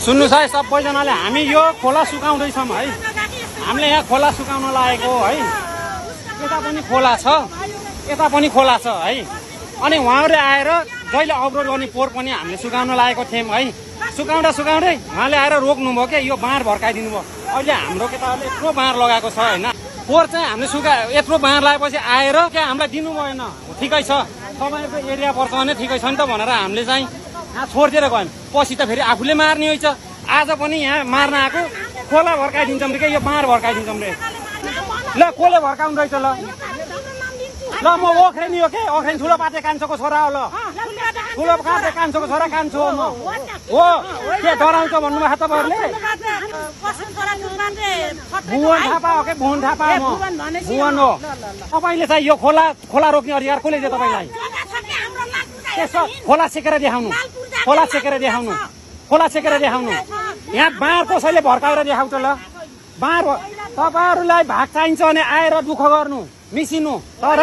सुन्नुहोस् है सबैजनाले, हामी यो खोला सुकाउँदैछौँ है। हामीले यहाँ खोला सुकाउन लागेको है। यता पनि खोला छ, यता पनि खोला छ है। अनि उहाँहरूले आएर जहिले अवरोध गर्ने पोहोर पनि हामीले सुकाउन लागेको थियौँ है। सुकाउँदै उहाँले आएर रोक्नुभयो क्या, यो बाँध भर्काइदिनु भयो। अहिले हाम्रो केटाहरूले यत्रो बाँध लगाएको छ होइन। पोहोर चाहिँ हामीले यत्रो बाँध लगाएपछि आएर क्या हामीलाई दिनु भएन। ठिकै छ, तपाईँको एरिया पर्छ भने ठिकै छ नि त भनेर हामीले चाहिँ यहाँ छोडिदिएर गयौँ। पछि त फेरि आफूले मार्ने होइन। आज पनि यहाँ मार्न आएको, खोला भर्काइदिन्छौँ रे क्या, यो बाँध भर्काइदिन्छौँ रे। ल कसले भर्काउनु रहेछ ल? ल म ओख्रेनी हो के, ओख्रेनी ठुलो पाटे कान्छोको छोरा हो। ल ठुलो पाटे कान्छोको छोरा कान्छो हो म। हो के डराउँछ भन्नुभएको तपाईँहरूले? भुवन थापा हो के? भुवन थापा म भुवन हो। तपाईँले चाहिँ यो खोला रोक्ने अधिकार कसले दियो तपाईँलाई? त्यसो खोला छेकेर देखाउनु, खोला छेकेर देखाउनु, खोला छेकेर देखाउनु। यहाँ बाँध कसैले भर्काएर देखाउँछ ल? बाँध तपाईँहरूलाई भाग चाहिन्छ भने आएर दुःख गर्नु, मिसिनु, तर